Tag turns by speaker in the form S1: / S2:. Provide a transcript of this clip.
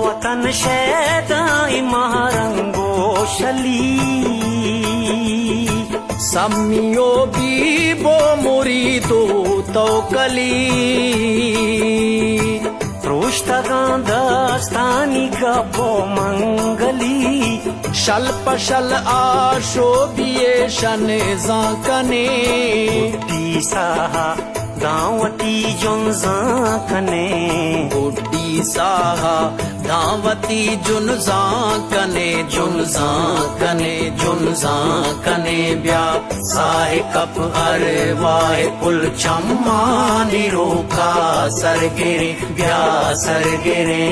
S1: वतन शैदाई महारंगो शली
S2: सम्मियो बीबो मुरीदो तौकली
S1: पृष्ठगांधस्थानी गबो मंगली
S2: शल्पशल आशोभिये शने जाकने
S1: साहा दावती जुन जाकने
S2: बुड्ढी साहा दावती जुन जाकने जुन जाकने जुन जाकने ब्या साहे कप अरे वाहे पुल चम्मा निरोका सरगिरे ब्या सरगिरे